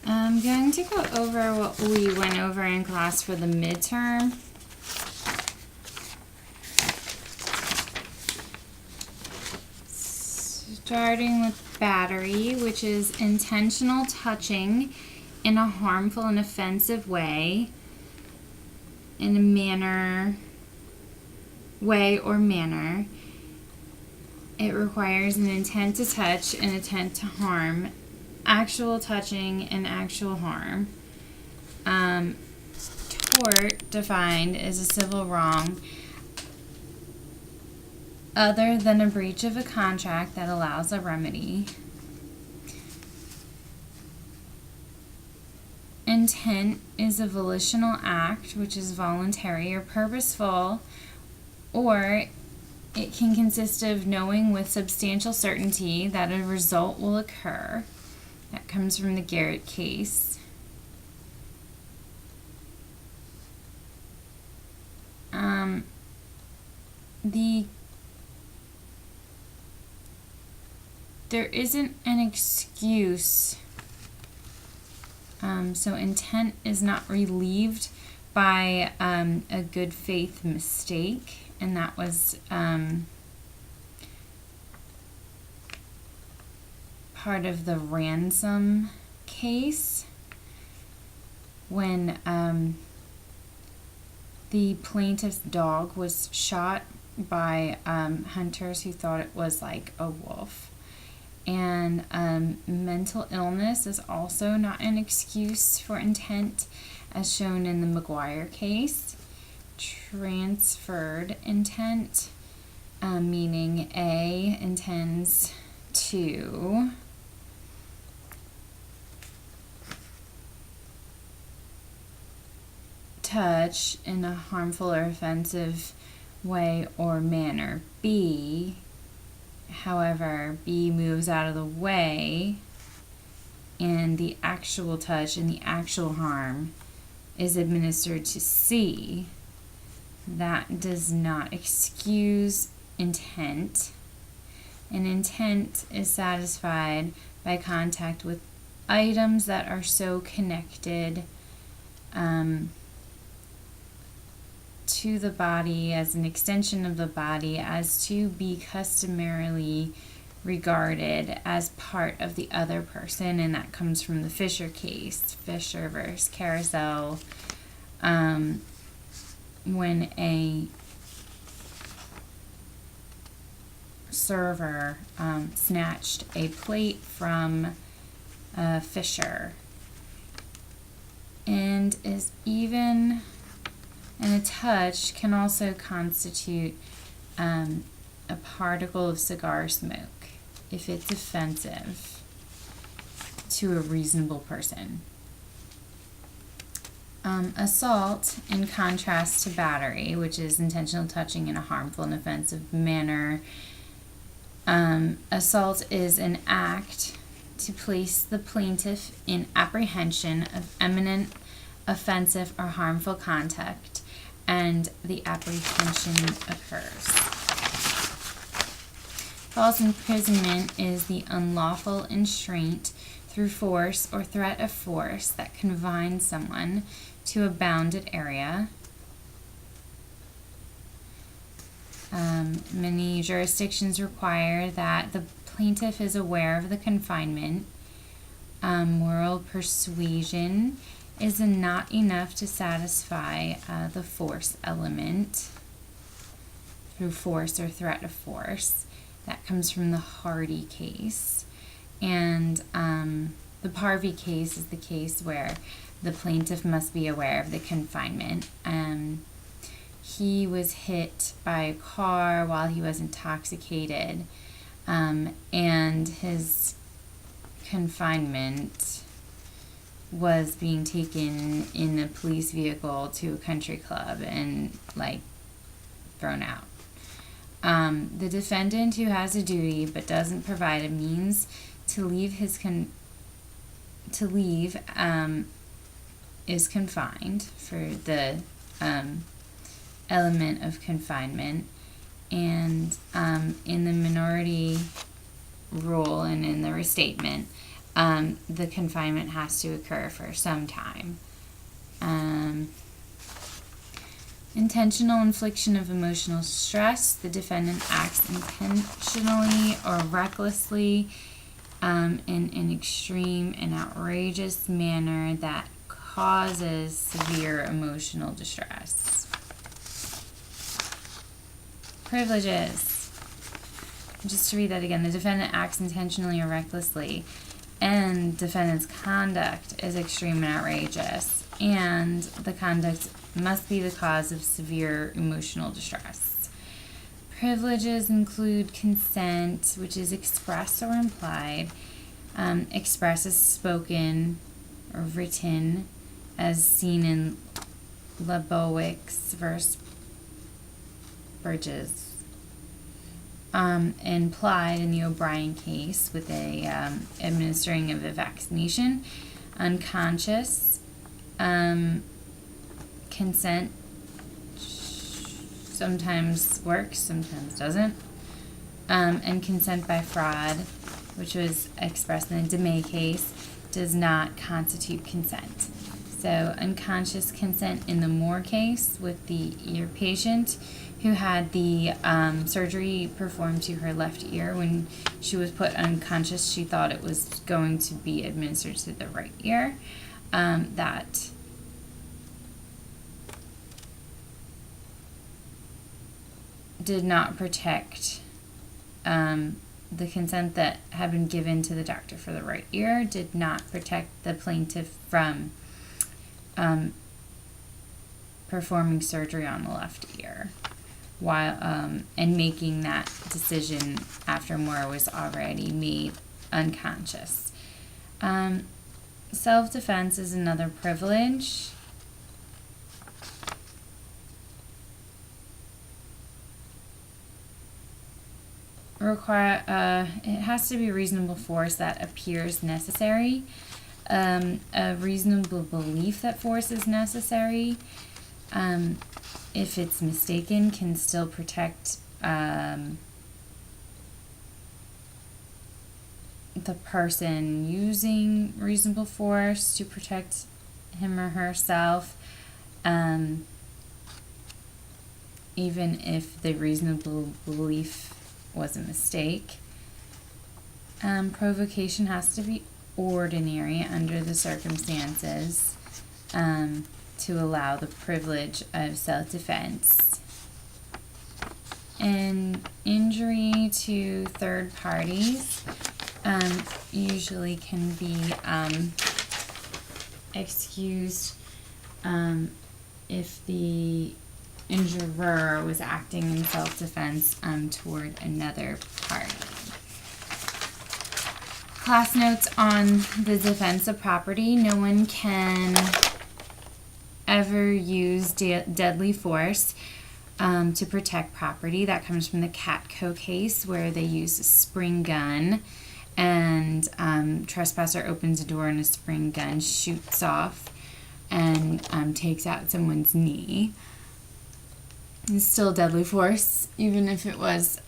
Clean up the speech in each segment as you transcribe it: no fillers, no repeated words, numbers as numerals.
I'm going to go over what we went over in class for the midterm. Starting with battery, which is intentional touching in a harmful and offensive way, in a way or manner. It requires an intent to touch and intent to harm, actual touching and actual harm. Tort, defined as a civil wrong other than a breach of a contract that allows a remedy. Intent is a volitional act, which is voluntary or purposeful, or it can consist of knowing with substantial certainty that a result will occur. That comes from the Garrett case. There isn't an excuse. So intent is not relieved by a good faith mistake, and that was part of the ransom case when the plaintiff's dog was shot by hunters who thought it was like a wolf. And mental illness is also not an excuse for intent, as shown in the McGuire case. Transferred intent, meaning A intends to touch in a harmful or offensive way or manner. B, however, B moves out of the way and the actual touch and the actual harm is administered to C. That does not excuse intent. And intent is satisfied by contact with items that are so connected to the body as an extension of the body as to be customarily regarded as part of the other person, and that comes from the Fisher case, Fisher versus Carousel, when a server snatched a plate from Fisher, and a touch can also constitute a particle of cigar smoke if it's offensive to a reasonable person. Assault, in contrast to battery, which is intentional touching in a harmful and offensive manner, assault is an act to place the plaintiff in apprehension of imminent offensive or harmful contact, and the apprehension occurs. False imprisonment is the unlawful entrapment through force or threat of force that confines someone to a bounded area. Many jurisdictions require that the plaintiff is aware of the confinement. Moral persuasion is not enough to satisfy the force element through force or threat of force. That comes from the Hardy case. And the Parvey case is the case where the plaintiff must be aware of the confinement. He was hit by a car while he was intoxicated, and his confinement was being taken in a police vehicle to a country club and thrown out. The defendant who has a duty but doesn't provide a means to leave is confined for the element of confinement. And in the minority rule and in the restatement, the confinement has to occur for some time. Intentional infliction of emotional stress. The defendant acts intentionally or recklessly in an extreme and outrageous manner that causes severe emotional distress. Privileges. Just to read that again, the defendant acts intentionally or recklessly, and defendant's conduct is extreme and outrageous, and the conduct must be the cause of severe emotional distress. Privileges include consent, which is expressed or implied. Expressed as spoken or written, as seen in Lebowic's versus Bridges. Implied in the O'Brien case with a administering of a vaccination. Unconscious. Consent sometimes works, sometimes doesn't. And consent by fraud, which was expressed in the DeMay case, does not constitute consent. So unconscious consent in the Moore case with the ear patient who had the surgery performed to her left ear. When she was put unconscious, she thought it was going to be administered to the right ear. That did not protect the consent that had been given to the doctor for the right ear did not protect the plaintiff from performing surgery on the left ear while and making that decision after Moore was already made unconscious. Self-defense is another privilege. It has to be reasonable force that appears necessary, a reasonable belief that force is necessary, if it's mistaken, can still protect the person using reasonable force to protect him or herself, even if the reasonable belief was a mistake. Provocation has to be ordinary under the circumstances to allow the privilege of self-defense. And injury to third parties usually can be excused if the injurer was acting in self-defense toward another party. Class notes on the defense of property. No one can ever use deadly force to protect property. That comes from the Catco case where they use a spring gun and trespasser opens a door and a spring gun shoots off and takes out someone's knee. It's still deadly force, even if it was,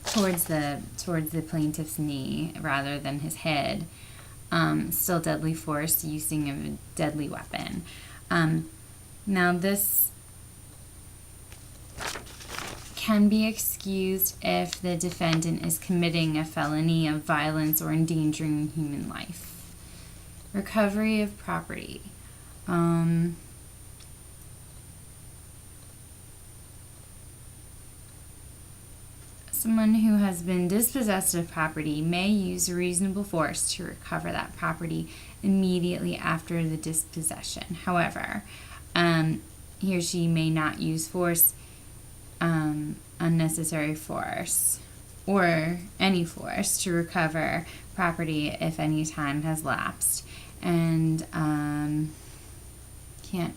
towards the plaintiff's knee rather than his head. Still deadly force using a deadly weapon. Now this can be excused if the defendant is committing a felony of violence or endangering human life. Recovery of property. Someone who has been dispossessed of property may use reasonable force to recover that property immediately after the dispossession. However, he or she may not use force, unnecessary force, or any force to recover property if any time has lapsed, and can't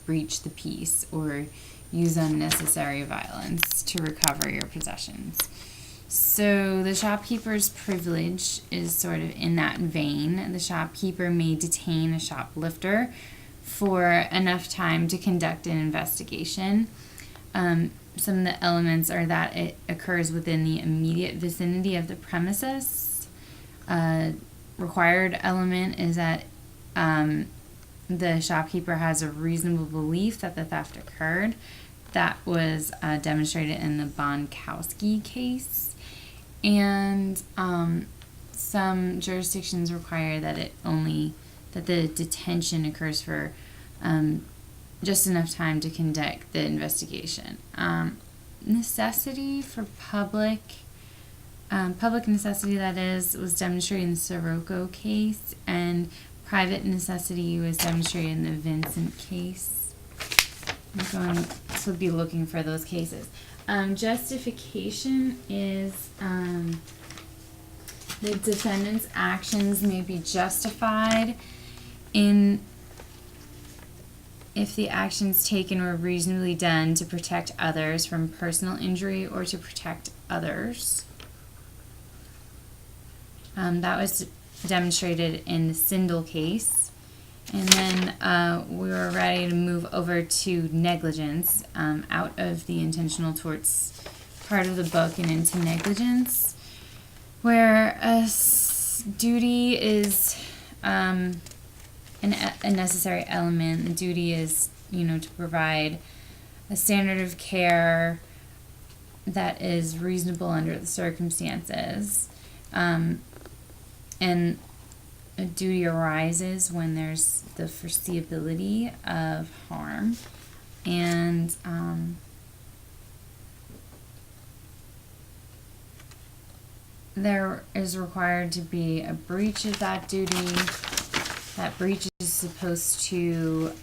breach the peace or use unnecessary violence to recover your possessions. So the shopkeeper's privilege is sort of in that vein. The shopkeeper may detain a shoplifter for enough time to conduct an investigation. Some of the elements are that it occurs within the immediate vicinity of the premises. Required element is that the shopkeeper has a reasonable belief that the theft occurred. That was demonstrated in the Bonkowski case. And some jurisdictions require that the detention occurs for just enough time to conduct the investigation. Necessity for public necessity, that is, was demonstrated in the Sirocco case, and private necessity was demonstrated in the Vincent case. I'm going to be looking for those cases. Justification is the defendant's actions may be justified if the actions taken were reasonably done to protect others from personal injury or to protect others. That was demonstrated in the Sindel case. And then we were ready to move over to negligence, out of the intentional torts part of the book and into negligence, where a duty is a necessary element. The duty is, to provide a standard of care that is reasonable under the circumstances. And a duty arises when there's the foreseeability of harm. And there is required to be a breach of that duty. That breach is supposed to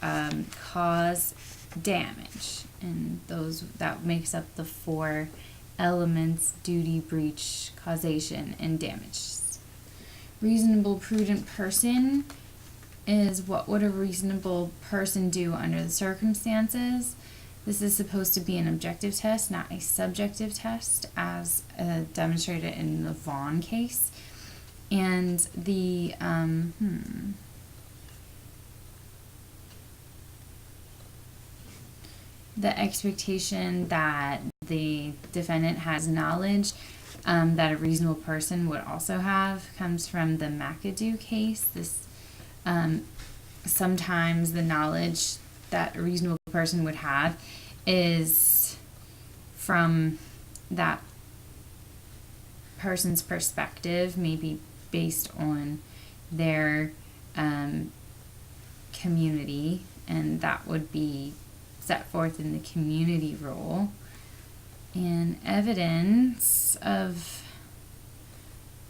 cause damage, and that makes up the 4 elements: duty, breach, causation, and damage. Reasonable, prudent person is what would a reasonable person do under the circumstances. This is supposed to be an objective test, not a subjective test, as demonstrated in the Vaughn case. And the expectation that the defendant has knowledge that a reasonable person would also have comes from the McAdoo case. This sometimes the knowledge that a reasonable person would have is from that person's perspective, maybe based on their community, and that would be set forth in the community rule. And evidence of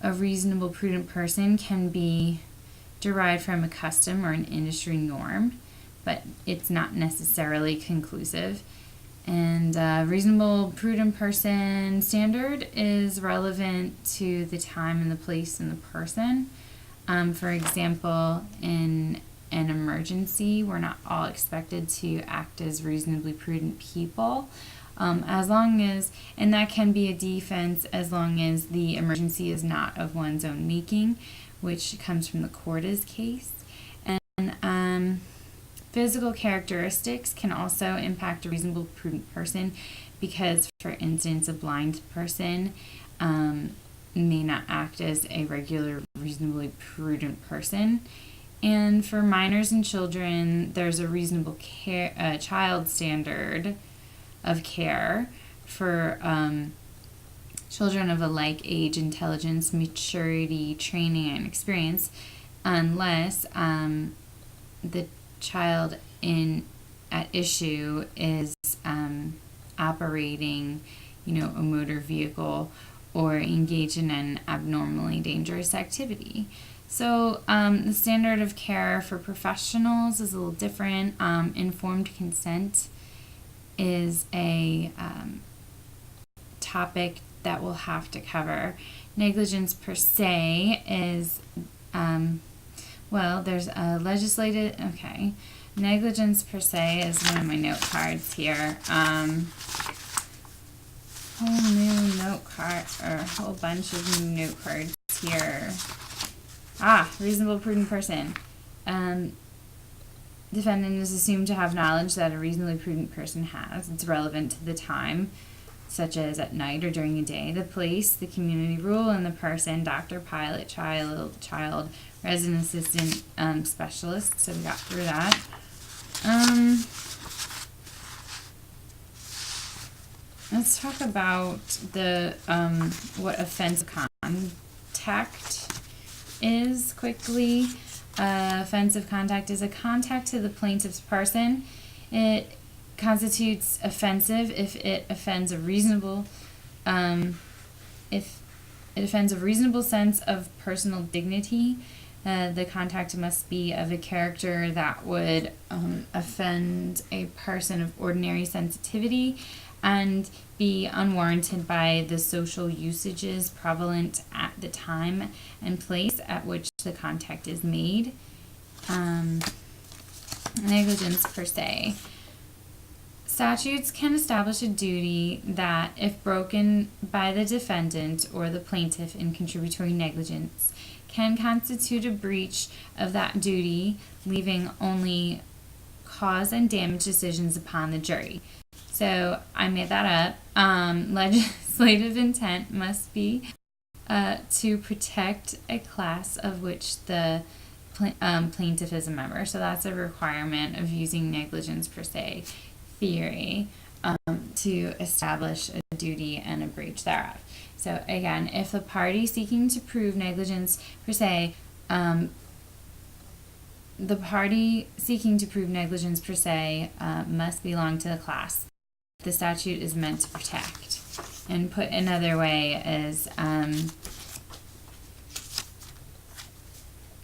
a reasonable, prudent person can be derived from a custom or an industry norm, but it's not necessarily conclusive. And reasonable, prudent person standard is relevant to the time and the place and the person. For example, in an emergency, we're not all expected to act as reasonably prudent people. As long as, and that can be a defense as long as the emergency is not of one's own making, which comes from the Cordes case. And physical characteristics can also impact a reasonable, prudent person because, for instance, a blind person may not act as a regular, reasonably prudent person. And for minors and children, there's a reasonable child standard of care for children of a like age, intelligence, maturity, training, and experience, unless the child at issue is operating, a motor vehicle or engaged in an abnormally dangerous activity. So the standard of care for professionals is a little different. Informed consent is a topic that we'll have to cover. Negligence per se is, there's a legislative, negligence per se is one of my note cards here. Whole new note card, or a whole bunch of new note cards here. Reasonable, prudent person. defendant is assumed to have knowledge that a reasonably prudent person has. It's relevant to the time, such as at night or during the day, the place, the community rule, and the person, doctor, pilot, child, resident assistant, specialist. So we got through that. Let's talk about the what offensive contact is quickly. Offensive contact is a contact to the plaintiff's person. It constitutes offensive if it offends a reasonable sense of personal dignity. The contact must be of a character that would offend a person of ordinary sensitivity and be unwarranted by the social usages prevalent at the time and place at which the contact is made. Negligence per se. Statutes can establish a duty that, if broken by the defendant or the plaintiff in contributory negligence, can constitute a breach of that duty, leaving only cause and damage decisions upon the jury. So I made that up. Legislative intent must be to protect a class of which the plaintiff is a member. So that's a requirement of using negligence per se theory to establish a duty and a breach thereof. So again, if the party seeking to prove negligence per se, must belong to the class the statute is meant to protect. And put another way is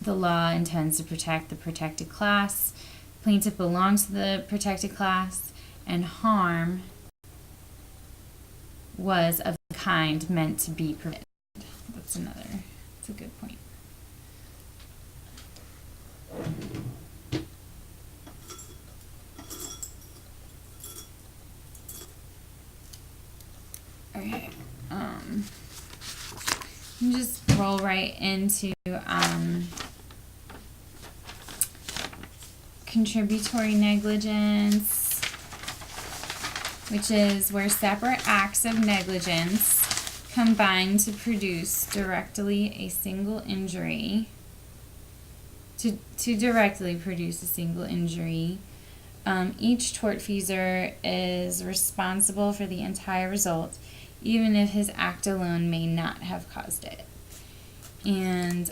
the law intends to protect the protected class. Plaintiff belongs to the protected class, and harm was of the kind meant to be prevented. That's a good point. Okay, just roll right into contributory negligence, which is where separate acts of negligence combine to produce directly a single injury. To directly produce a single injury. Each tortfeasor is responsible for the entire result, even if his act alone may not have caused it. And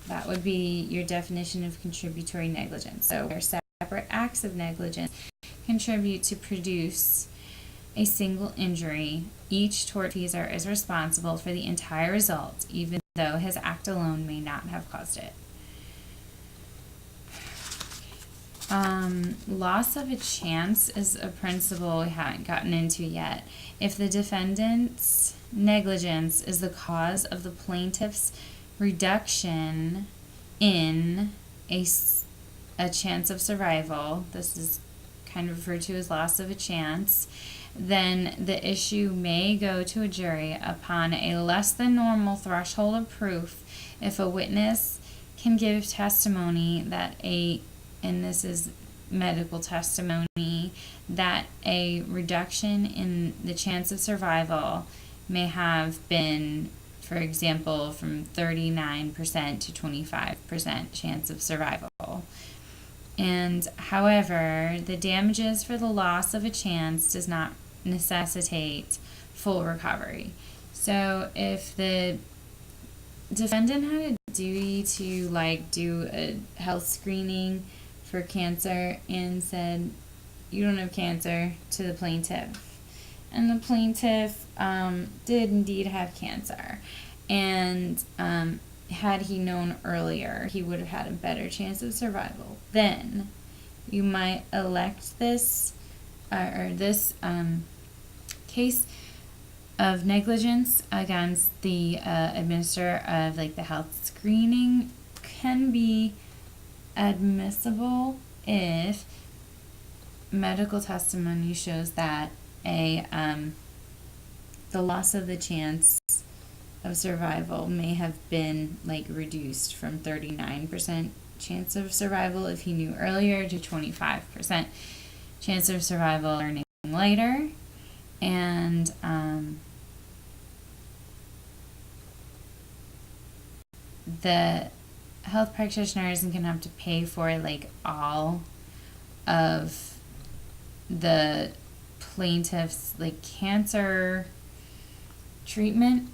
that would be your definition of contributory negligence. So where separate acts of negligence contribute to produce a single injury, each tortfeasor is responsible for the entire result, even though his act alone may not have caused it. Loss of a chance is a principle we haven't gotten into yet. If the defendant's negligence is the cause of the plaintiff's reduction in a chance of survival, this is kind of referred to as loss of a chance, then the issue may go to a jury upon a less than normal threshold of proof if a witness can give testimony that and this is medical testimony, that a reduction in the chance of survival may have been, for example, from 39% to 25% chance of survival. And however, the damages for the loss of a chance does not necessitate full recovery. So if the defendant had a duty to do a health screening for cancer and said, you don't have cancer, to the plaintiff, and the plaintiff did indeed have cancer, and had he known earlier, he would have had a better chance of survival, then you might elect this case of negligence against the administrator of the health screening can be admissible if medical testimony shows that the loss of the chance of survival may have been reduced from 39% chance of survival if he knew earlier to 25% chance of survival learning later. And the health practitioner isn't going to have to pay for like all of the plaintiff's like cancer treatment,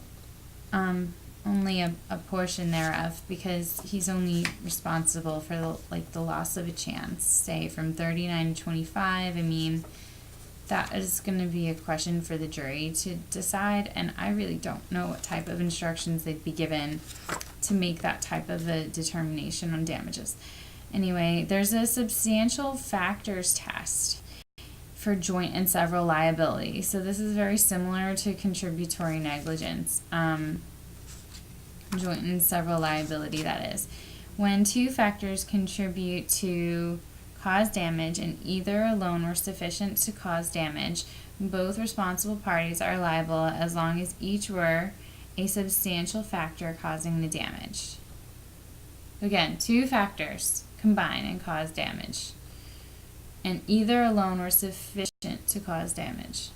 only a portion thereof, because he's only responsible for the loss of a chance, say from 39 to 25. I mean, that is going to be a question for the jury to decide, and I really don't know what type of instructions they'd be given to make that type of a determination on damages. Anyway, there's a substantial factors test for joint and several liability. So this is very similar to contributory negligence. Joint and several liability, that is. When two factors contribute to cause damage and either alone were sufficient to cause damage, both responsible parties are liable as long as each were a substantial factor causing the damage. Again, two factors combine and cause damage, and either alone were sufficient to cause damage.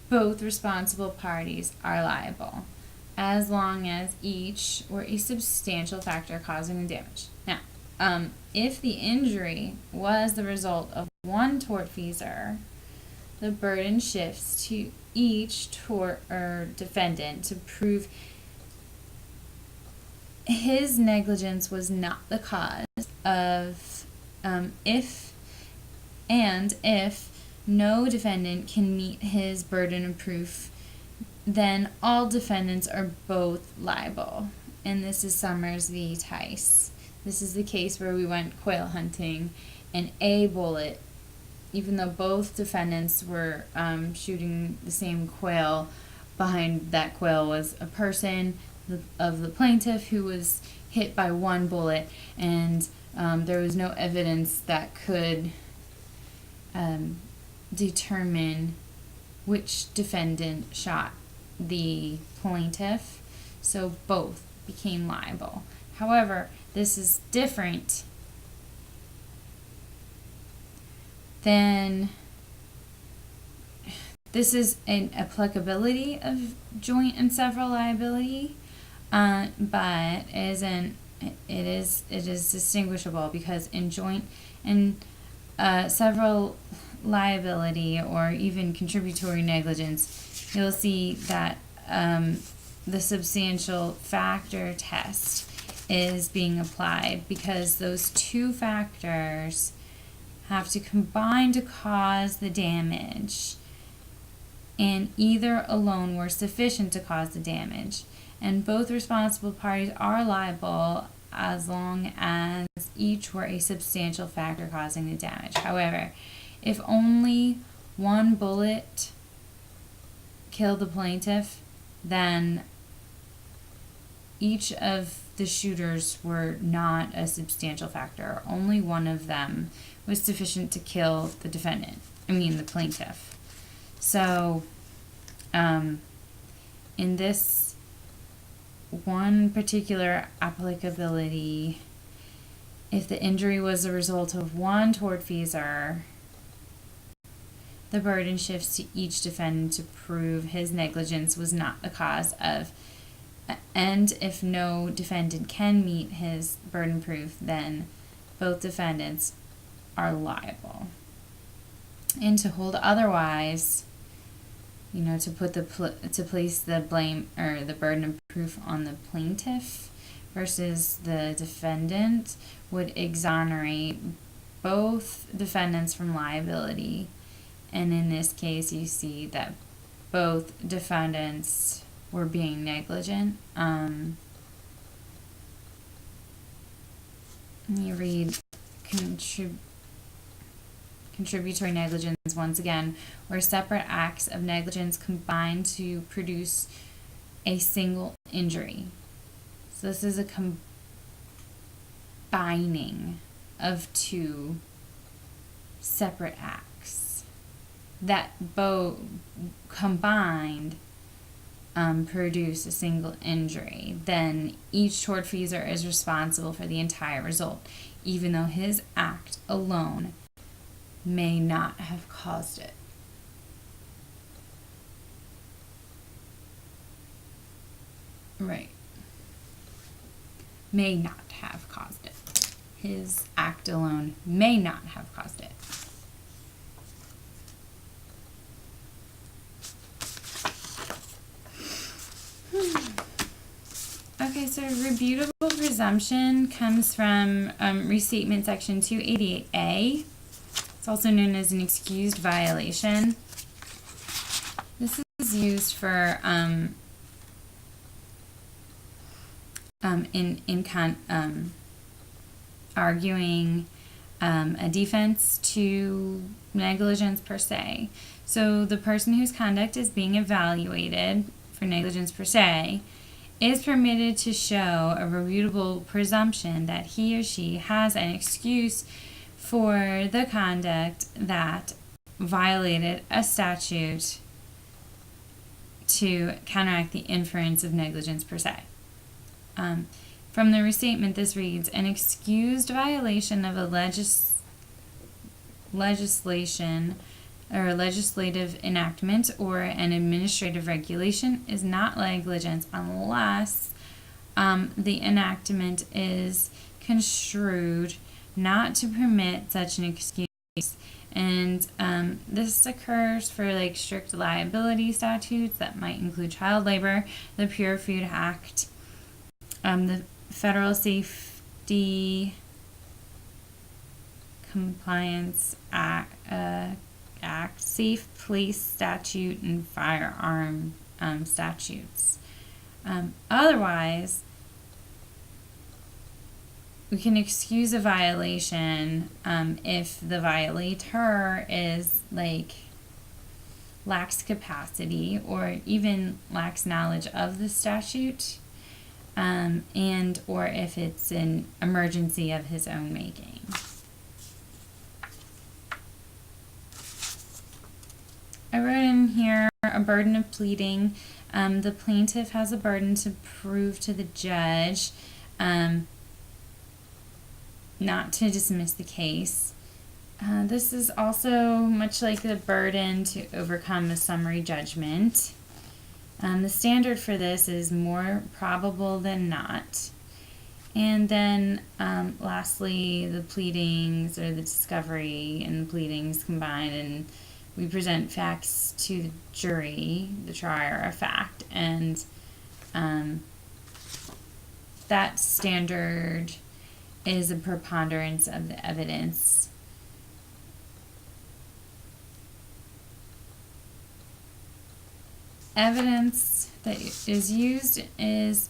Both responsible parties are liable as long as each were a substantial factor causing the damage. Now, if the injury was the result of one tortfeasor, the burden shifts to each tort or defendant to prove his negligence was not the cause of, if no defendant can meet his burden of proof, then all defendants are both liable. And this is Summers v. Tice. This is the case where we went quail hunting, and a bullet, even though both defendants were shooting the same quail, behind that quail was a person of the plaintiff who was hit by one bullet, and there was no evidence that could determine which defendant shot the plaintiff, so both became liable. However, this is different than, this is an applicability of joint and several liability, but it is distinguishable, because in joint and several liability, or even contributory negligence, you'll see that the substantial factor test is being applied, because those two factors have to combine to cause the damage, and either alone were sufficient to cause the damage, and both responsible parties are liable as long as each were a substantial factor causing the damage. However, if only one bullet killed the plaintiff, then each of the shooters were not a substantial factor. Only one of them was sufficient to kill the the plaintiff. So, in this one particular applicability, if the injury was a result of one tortfeasor, the burden shifts to each defendant to prove his negligence was not the cause of, and if no defendant can meet his burden proof, then both defendants are liable. And to hold otherwise, to place the blame or the burden of proof on the plaintiff versus the defendant would exonerate both defendants from liability. And in this case, you see that both defendants were being negligent. Let me read contributory negligence once again, where separate acts of negligence combine to produce a single injury. So this is a combining of two separate acts that both combined produce a single injury, then each tortfeasor is responsible for the entire result, even though his act alone may not have caused it. Right. May not have caused it. His act alone may not have caused it. Okay, so rebutable presumption comes from Restatement Section 288A. It's also known as an excused violation. This is used for arguing a defense to negligence per se. So the person whose conduct is being evaluated for negligence per se is permitted to show a rebutable presumption that he or she has an excuse for the conduct that violated a statute to counteract the inference of negligence per se. From the restatement, this reads, an excused violation of a legislation or a legislative enactment or an administrative regulation is not negligence unless the enactment is construed not to permit such an excuse. And this occurs for like strict liability statutes that might include child labor, the Pure Food Act, the Federal Safety Compliance Act, Safe Place Statute, and firearm statutes. Otherwise, we can excuse a violation if the violator is like lacks capacity or even lacks knowledge of the statute, and or if it's an emergency of his own making. I wrote in here a burden of pleading. The plaintiff has a burden to prove to the judge not to dismiss the case. This is also much like the burden to overcome a summary judgment. The standard for this is more probable than not. And then lastly, the pleadings or the discovery and the pleadings combined, and we present facts to the jury, the trier of fact, and that standard is a preponderance of the evidence. Evidence that is used is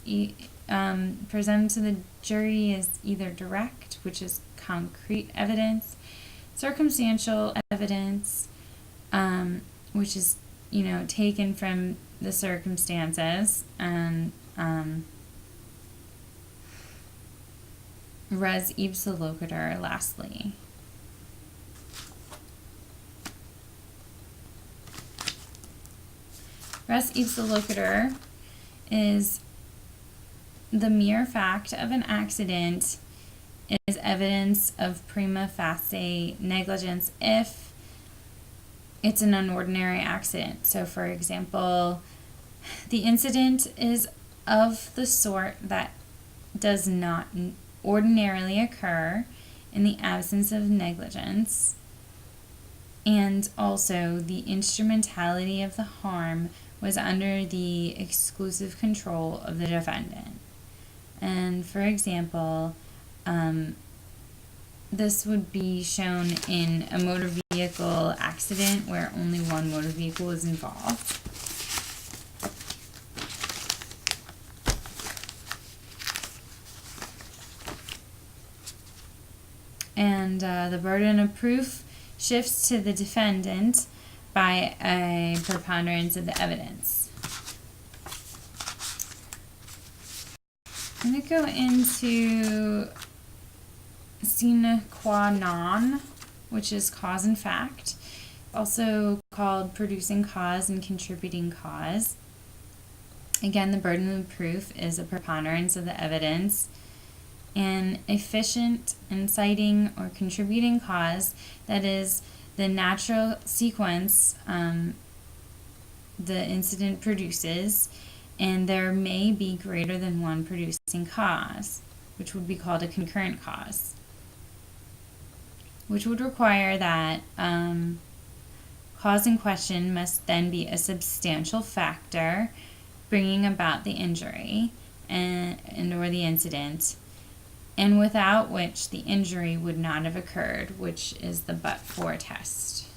presented to the jury as either direct, which is concrete evidence, circumstantial evidence, which is taken from the circumstances, and res ipsa loquitur lastly. Res ipsa loquitur is the mere fact of an accident is evidence of prima facie negligence if it's an unordinary accident. So, for example, the incident is of the sort that does not ordinarily occur in the absence of negligence, and also the instrumentality of the harm was under the exclusive control of the defendant. And for example, this would be shown in a motor vehicle accident where only one motor vehicle is involved. And the burden of proof shifts to the defendant by a preponderance of the evidence. I'm going to go into sine qua non, which is cause and fact, also called producing cause and contributing cause. Again, the burden of proof is a preponderance of the evidence. An efficient, inciting, or contributing cause, that is, the natural sequence the incident produces, and there may be greater than one producing cause, which would be called a concurrent cause, which would require that cause in question must then be a substantial factor bringing about the injury and or the incident, and without which the injury would not have occurred, which is the but-for test.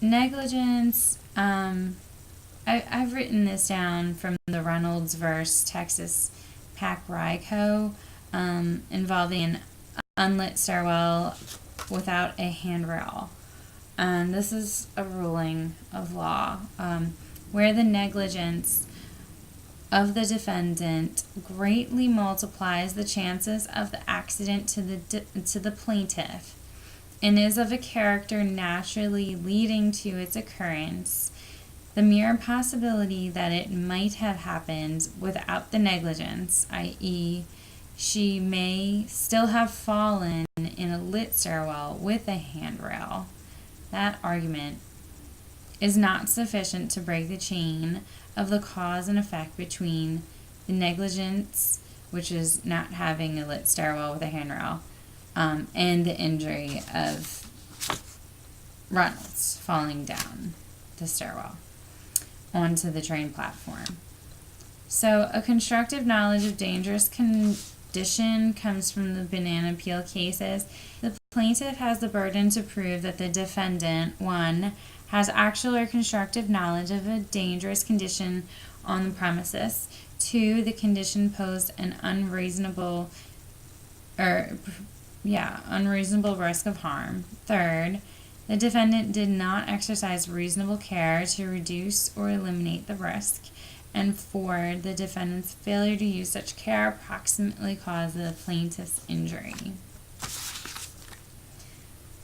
Negligence, I've written this down from the Reynolds versus Texas Pack Ryco, involving an unlit stairwell without a handrail. This is a ruling of law where the negligence of the defendant greatly multiplies the chances of the accident to the plaintiff and is of a character naturally leading to its occurrence. The mere possibility that it might have happened without the negligence, i.e., she may still have fallen in a lit stairwell with a handrail, that argument is not sufficient to break the chain of the cause and effect between the negligence, which is not having a lit stairwell with a handrail, and the injury of Reynolds falling down the stairwell onto the train platform. So a constructive knowledge of dangerous condition comes from the banana peel cases. The plaintiff has the burden to prove that the defendant, 1, has actual or constructive knowledge of a dangerous condition on the premises. 2, the condition posed an unreasonable risk of harm. 3rd, the defendant did not exercise reasonable care to reduce or eliminate the risk. And 4, the defendant's failure to use such care approximately caused the plaintiff's injury.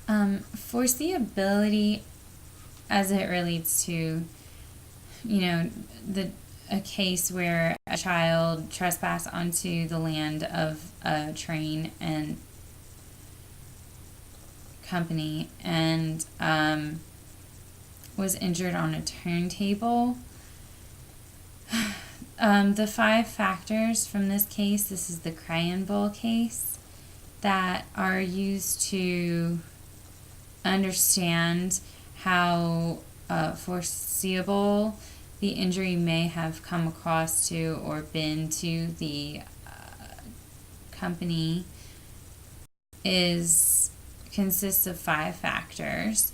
Foreseeability as it relates to, a case where a child trespassed onto the land of a train and company and was injured on a turntable. The 5 factors from this case, this is the Crayon Bowl case, that are used to understand how foreseeable the injury may have come across to or been to the company consists of 5 factors.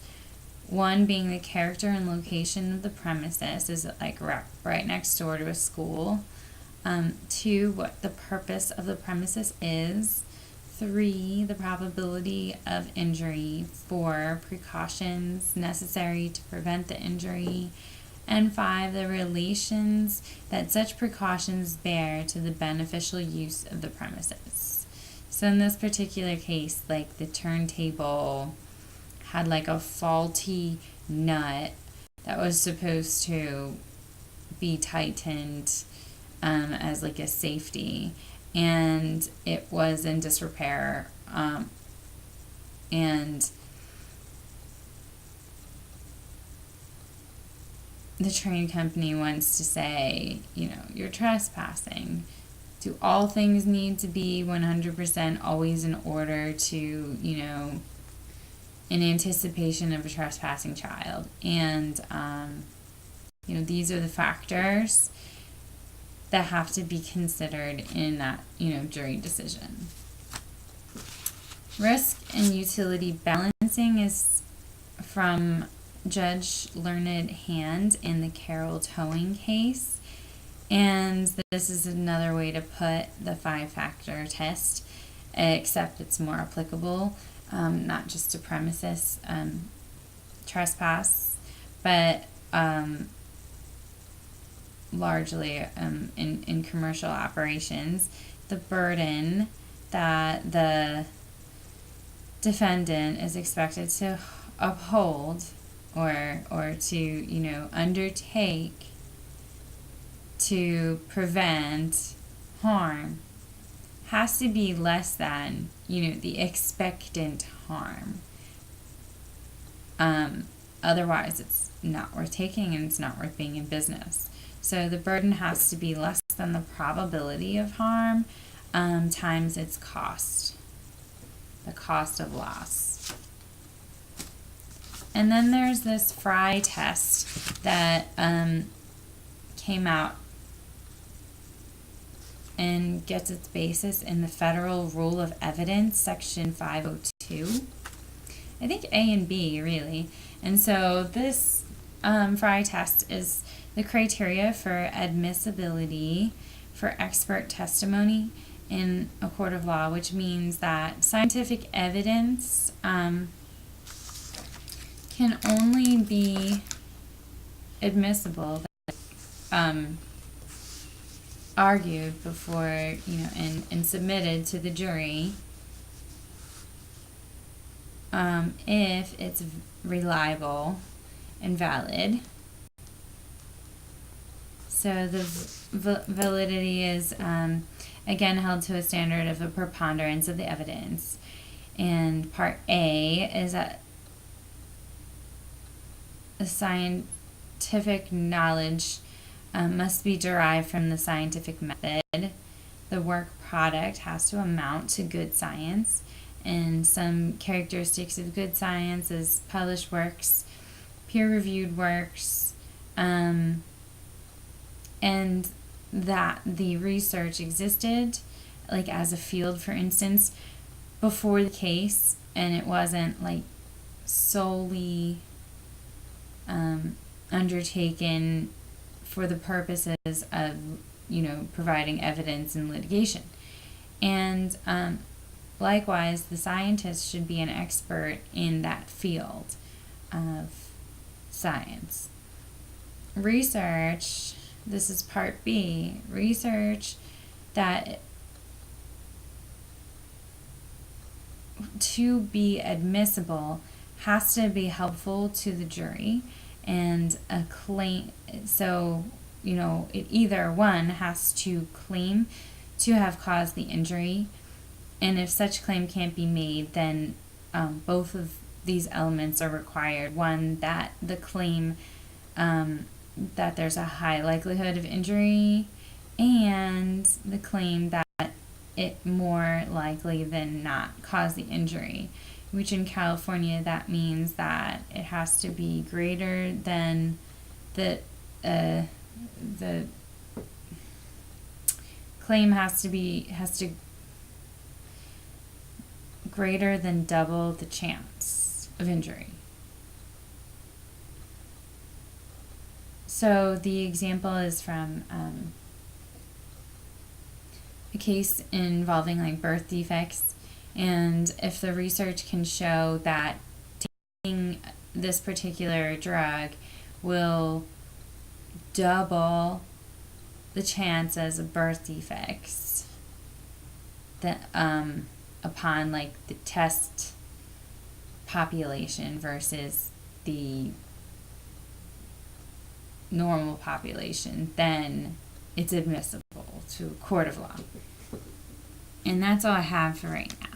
1 being the character and location of the premises. Is it like right next door to a school? 2, what the purpose of the premises is. 3, the probability of injury. 4, precautions necessary to prevent the injury. And 5, the relations that such precautions bear to the beneficial use of the premises. So in this particular case, like the turntable had like a faulty nut that was supposed to be tightened as like a safety, and it was in disrepair, and the train company wants to say, you're trespassing. Do all things need to be 100% always in order to, in anticipation of a trespassing child? And, these are the factors that have to be considered in that, jury decision. Risk and utility balancing is from Judge Learned Hand in the Carroll Towing case. And this is another way to put the 5-factor test, except it's more applicable, not just to premises trespass, but largely in commercial operations. The burden that the defendant is expected to uphold or to undertake to prevent harm has to be less than, the expectant harm. Otherwise, it's not worth taking and it's not worth being in business. So the burden has to be less than the probability of harm times its cost, the cost of loss. And then there's this Fry test that came out and gets its basis in the Federal Rule of Evidence, Section 502. I think A and B, really. And so this Fry test is the criteria for admissibility for expert testimony in a court of law, which means that scientific evidence can only be admissible, argued before, and submitted to the jury if it's reliable and valid. So the validity is, again, held to a standard of a preponderance of the evidence. And part A is that the scientific knowledge must be derived from the scientific method. The work product has to amount to good science. And some characteristics of good science is published works, peer-reviewed works, and that the research existed, like as a field, for instance, before the case, and it wasn't like solely undertaken for the purposes of, providing evidence in litigation. And likewise, the scientist should be an expert in that field of science. Research, this is part B, research that to be admissible has to be helpful to the jury, and a claim, so, it either one has to claim to have caused the injury, and if such claim can't be made, then both of these elements are required. One, that the claim that there's a high likelihood of injury, and the claim that it more likely than not caused the injury, which in California that means that it has to be greater than the claim has to greater than double the chance of injury. So the example is from a case involving like birth defects, and if the research can show that taking this particular drug will double the chances of birth defects that upon like the test population versus the normal population, then it's admissible to a court of law. And that's all I have for right now.